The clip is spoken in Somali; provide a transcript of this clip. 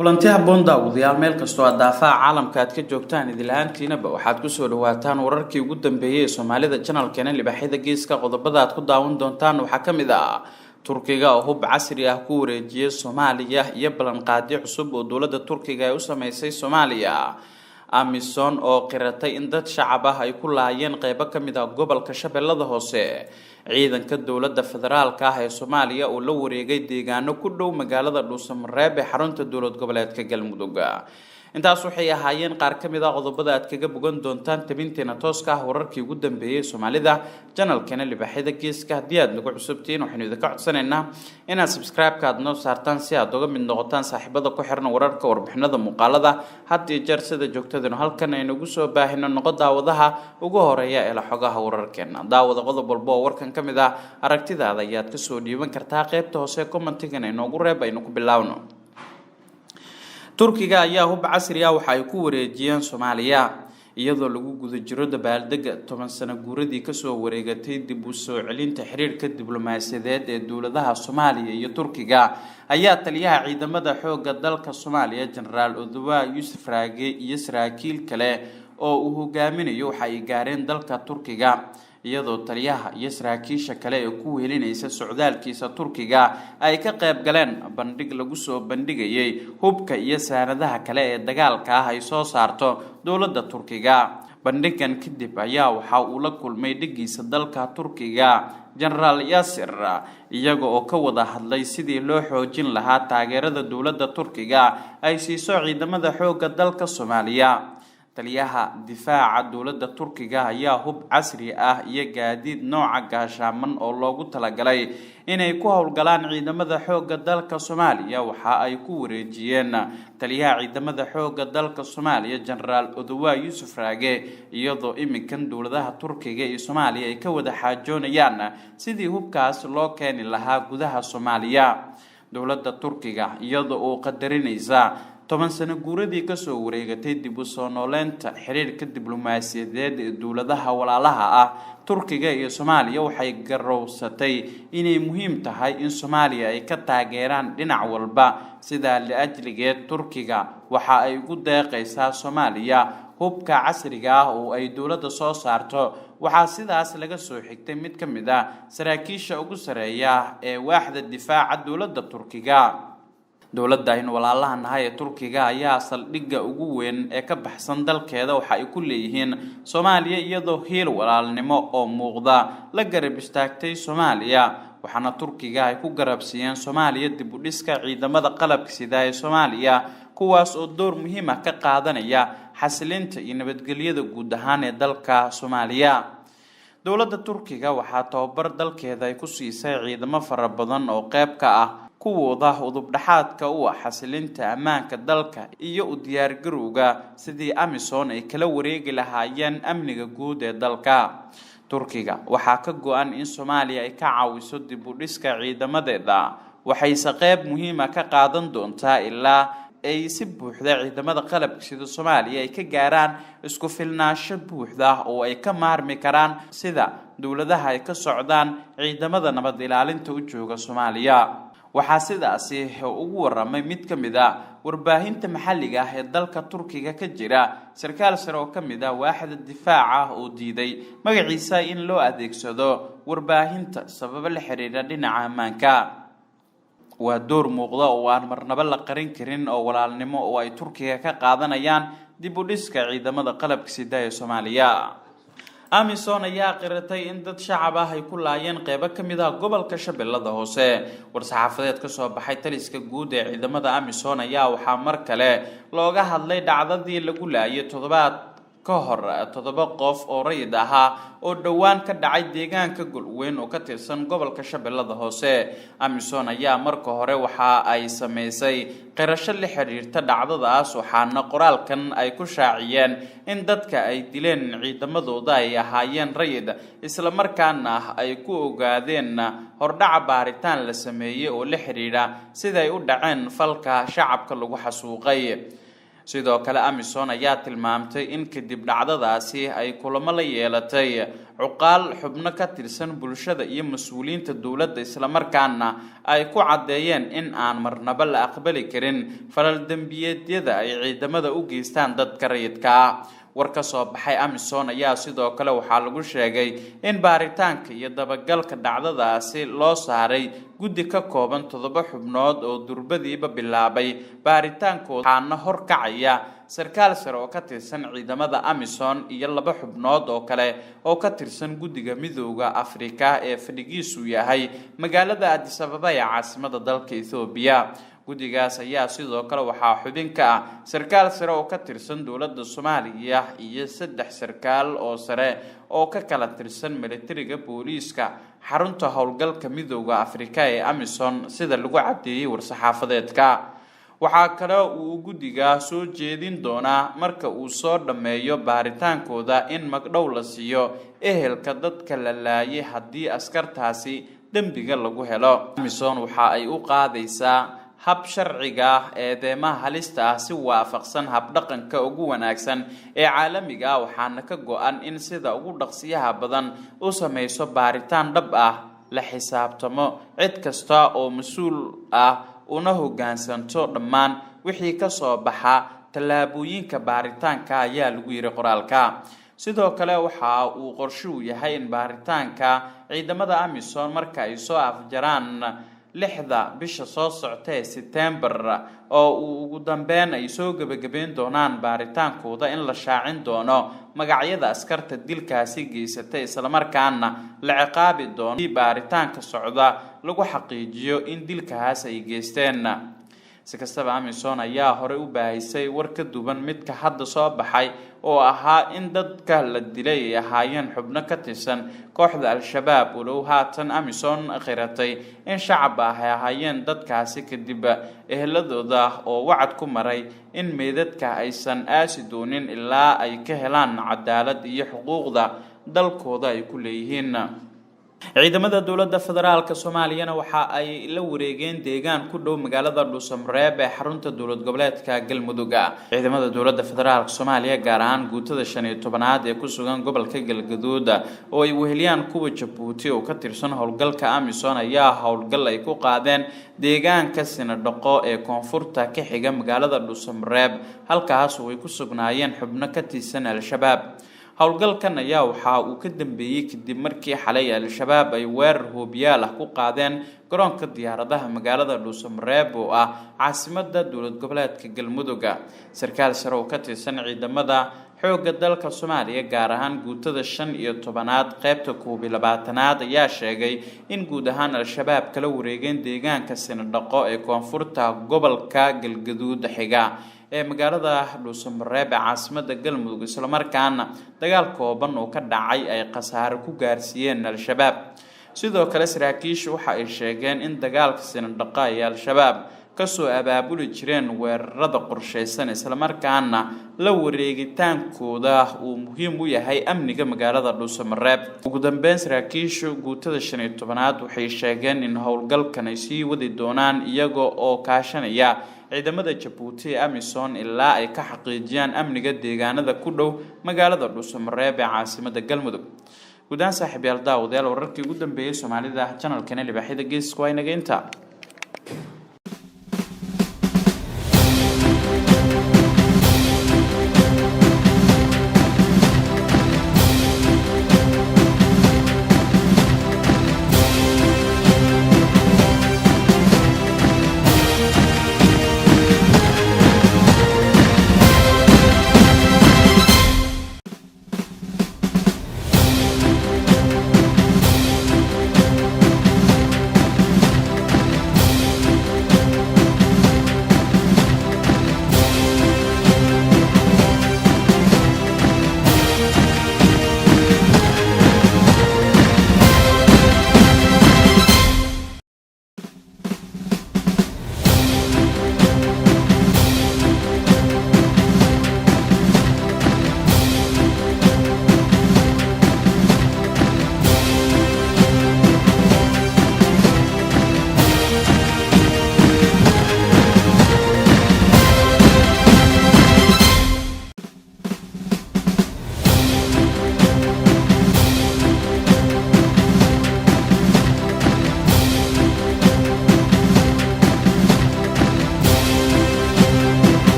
kulanti habboon daawadayaal meel kastoo aad daafaha caalamka aad ka joogtaan idilahaantiinaba waxaad kusoo dhawaataan wararkii ugu dambeeyay ee Soomaalida channelkeena Libaaxyada Geeska qodobada aad ku daawan doontaan waxaa ka mid ah Turkiga oo hub casri ah ku wareejiyay Soomaaliya iyo ballanqaadyo cusub oo dowladda Turkiga ay u sameysay Soomaaliya Amison oo qiratay in dad shacab ah ay ku laayeen qaybo ka mid ah gobolka Shabeellada Hoose ciidanka dowladda federaalka ah ee Soomaaliya oo la wareegay deegaano ku dhow magaalada Dhuusamareeb ee xarunta dowlad goboleedka Galmudug intaas waxay ahaayeen qaar ka mid ah qodobada aad kaga bogan doontaan tabinteena tooska ah wararkii ugu dambeeyay Soomaalida channelkeena Libaaxyada Geeska haddii aad nagu cusubtiin waxaynu idinka codsanaynaa inaad subscribe-ka aad noo saartaan si aad uga mid noqotaan saaxiibada ku xiran wararka warbixinada muuqaalada had iyo jeer sida joogtadana halkan aynu ugu soo baahino noqo daawadaha ugu horeeya ee la xogaha wararkeena daawada qodob walba oo warkan ka mid ah aragtidaada ayaad ka soo dhiiban kartaa qaybta hoose commentigan ay noogu reeb aynu ku bilaawno Turkiga ayaa hub casri ah waxa ay ku wareejiyeen Soomaaliya iyadoo lagu guda jiro dabaaldega 10 sano guuradii ka soo wareegatay dib u soo celinta xiriirka diblomaasiyadeed ee dawladaha Soomaaliya iyo Turkiga ayaa taliyaha ciidamada xoogga dalka Soomaaliya General Oduwa Yusuf Raage iyo saraakiil kale oo uu hogaaminayo waxa ay gaareen dalka Turkiga iyadoo taliyaha iyo saraakiisha kale ee ku weelinaysa socdaalkiisa Turkiga ay ka qayb galeen bandhig lagu soo bandhigayay hubka iyo saanadaha kale ee dagaalka ah ay soo saarto dawladda Turkiga bandhigan kadib ayaa waxa uu la kulmay dhigiisa dalka Turkiga General Yasir iyaga oo ka wada hadlay sidii loo xoojin lahaa taageerada dawladda Turkiga ay siiso ciidamada xoogga dalka Soomaaliya taliyaha difaaca dawladda Turkiga ayaa hub casri ah iyo gaadiid nooca gaashaaman oo loogu talagalay inay ku howlgalaan ciidamada xoogga dalka Soomaaliya waxa ay ku wareejiyeen taliyaha ciidamada xoogga dalka Soomaaliya General Oduwa Yusuf Raage iyadoo iminkan dawladaha Turkiga iyo Soomaaliya ay ka wada xaajoonayaan sidii hubkaas loo keeni lahaa gudaha Soomaaliya dawladda Turkiga iyadoo qadarinaysa 10 sano guuradii ka soo wareegatay dib u soo nooleynta xiriirka diblomaasiyadeed ee dawladaha walaalaha ah Turkiga iyo Soomaaliya waxay garowsatay inay muhiim tahay in Soomaaliya ay ka taageeraan dhinac walba sida la ajligeed Turkiga waxa ay ugu deeqaysaa Soomaaliya hubka casriga ah oo ay dawladda soo saarto waxa sidaas laga soo xigtay mid ka mid ah saraakiisha ugu sareeya ee waaxda difaaca dawladda Turkiga dawladda in walaalaha nahay ee Turkiga ayaa saldhigga ugu weyn ee ka baxsan dalkeeda waxa ay ku leeyihiin Soomaaliya iyadoo heel walaalnimo oo muuqda la garab istaagtay Soomaaliya waxaana Turkiga ay ku garabsiiyeen Soomaaliya dib u dhiska ciidamada qalabka sida ee Soomaaliya kuwaas oo door muhiim ah ka qaadanaya xasilinta iyo nabadgelyada guud ahaan ee dalka Soomaaliya dawladda Turkiga waxa tababar dalkeeda ay ku siisay ciidamo fara badan oo qayb ka ah kuwooda udub dhaxaadka u ah xasilinta ammaanka dalka iyo u diyaar garowga sidii Amison ay kala wareegi lahaayeen amniga guud ee dalka Turkiga waxa ka go'an in Soomaaliya ay ka caawiso dib u dhiska ciidamadeeda waxay qayb muhiim ah ka qaadan doontaa ilaa ay si buuxda ciidamada qalabka sida Soomaaliya ay ka gaaraan isku filnaansho buuxda oo ay ka maarmi karaan sida dawladaha ay ka socdaan ciidamada nabad ilaalinta u jooga Soomaaliya waxa sidaasi ugu waramay mid ka mid ah warbaahinta maxalliga ah ee dalka Turkiga ka jira sarkaal sare oo ka mid ah waaxda difaaca oo diiday magaciisa in loo adeegsado warbaahinta sabab la xiriira dhinaca ammaanka waa door muuqda oo aan marnaba la qarin karin oo walaalnimo oo ay Turkiga ka qaadanayaan dib u dhiska ciidamada qalabka sida ee Soomaaliya Amison ayaa qiratay in dad shacab ah ay ku laayeen qaybo ka mid ah gobolka Shabeellada Hoose war-saxaafadeed ka soo baxay taliska guud ee ciidamada Amison ayaa waxa mar kale looga hadlay dhacdadii lagu laayay toddobaad ka hor 7 qof oo rayid ahaa oo dhawaan ka dhacay deegaanka Galweyn oo ka tirsan gobolka Shabeellada Hoose Amison ayaa marka hore waxa ay sameysay qirasho la xiriirta dhacdadaas waxaana qoraalkan ay ku shaaciyeen in dadka ay dileen ciidamadooda ay ahaayeen rayid isla markaana ay ku ogaadeen hordhac baaritaan la sameeyay oo la xiriira sida ay u dhaceen falka shacabka lagu xasuuqay sidoo kale amisom ayaa tilmaamtay in kadib dhacdadaasi ay kulamo la yeelatay cuqaal xubno ka tirsan bulshada iyo mas'uuliyiinta dowladda isla markaana ay ku cadeeyeen in aan marnaba la aqbali karin falal dambiyeedyada ay ciidamada u geystaan dadka rayidka ah war ka soo baxay amisom ayaa sidoo kale waxaa lagu sheegay in baaritaanka iyo dabagalka dhacdadaasi loo saaray guddi ka kooban 7 xubnood oo durbadiiba bilaabay baaritaankooda waxaana horkacaya sarkaal sare oo ka tirsan ciidamada amisom iyo 2 xubnood oo kale oo ka tirsan guddiga midowga Afrika ee fadhigiisu yahay magaalada Addis Ababa ee caasimadda dalka Ethiopia guddigaas ayaa sidoo kale waxaa xubin ka ah sarkaal sare oo ka tirsan dowladda Soomaaliya iyo 3 sarkaal oo sare oo ka kala tirsan militariga booliiska xarunta howlgalka midowga Afrika ee amisom sida lagu cadeeyay war-saxaafadeedka waxaa kale uu guddiga soo jeedin doonaa marka uu soo dhameeyo baaritaankooda in magdhow la siiyo ehelka dadka la laayay haddii askartaasi dambiga lagu helo amisom waxa ay u qaadaysaa hab sharciga eedeymaha halista ah si waafaqsan hab dhaqanka ugu wanaagsan ee caalamiga waxaana ka go'an in sida ugu dhaqsiyaha badan u sameeyso baaritaan dhab ah la xisaabtamo cid kasta oo mas'uul ah una hoggaansanto dhammaan wixii ka soo baxa tallaabooyinka baaritaanka ayaa lagu yiri qoraalka sidoo kale waxa uu qorshuhu yahay in baaritaanka ciidamada amisom marka ay soo afjaraan 6 bisha soo socota ee September oo ugu dambeyn ay soo gabagabeyn doonaan baaritaankooda in la shaacin doono magacyada askarta dilkaasi geysatay isla markaana la ciqaabi doono baaritaanka socda lagu xaqiijiyo in dilkaas ay geysteen si kastaba amisom ayaa hore u baahisay war ka duwan midka hadda soo baxay oo ahaa in dadka la dilay ay ahaayeen xubno ka tirsan kooxda al-shabaab oo haatan amisom qiratay in shacab ay ahaayeen dadkaasi kadib ehladooda oo wacad ku maray in meedadka aysan aasi doonin ilaa ay ka helaan cadaalad iyo xuquuqda dalkooda ay ku leeyihiin ciidamada dowladda federaalka Soomaaliya waxa ay la wareegeen deegaan ku dhow magaalada Dhuusamareeb ee xarunta dowlad goboleedka Galmudug ciidamada dowladda federaalka Soomaaliya gaar ahaan guutada 15aad ee ku sugan gobolka Galgaduud oo ay weheliyaan kuwa Jabuuti oo ka tirsan howlgalka amisom ayaa howlgal ay ku qaadeen deegaanka Sinadhaqo ee koonfurta ka xiga magaalada Dhuusamareeb halkaas oo ay ku sugnaayeen xubno ka tirsan al-shabaab howlgalkan ayaa waxa uu ka dambeeyay kadib markii xalay al-shabaab ay weerar hoobiyaal ah ku qaadeen garoonka diyaaradaha magaalada Dhuusamareeb oo ah caasimadda dowlad goboleedka Galmudug sarkaal sare oo ka tirsan ciidamada xoogga dalka Soomaaliya gaar ahaan guutada 15aad qaybta 22aad ayaa sheegay in guud ahaan al-shabaab kala wareegeen deegaanka Sinadhaqo ee koonfurta gobolka Galgaduud xiga ee magaalada Dhuusamareeb ee caasimadda Galmudug isla markaana dagaal kooban oo ka dhacay ay khasaare ku gaarsiiyeen al-shabaab sidoo kale saraakiishu waxa ay sheegeen in dagaalka Sinadhaqo ay al-shabaab ka soo abaabuli jireen weerarada qorsheysan isla markaana la wareegitaankooda uu muhiim u yahay amniga magaalada Dhuusamareeb ugu dambeyn saraakiishu guutada 15aad waxay sheegeen in howlgalkan ay sii wadi doonaan iyaga oo kaashanaya ciidamada Jabuuti amisom ilaa ay ka xaqiijiyaan amniga deegaanada ku dhow magaalada Dhuusamareeb ee caasimadda Galmudug guudaan saaxiibayaal daawadayaal wararkii ugu dambeeyay Soomaalida channel-kana Libaaxyada Geeska waa inaga inta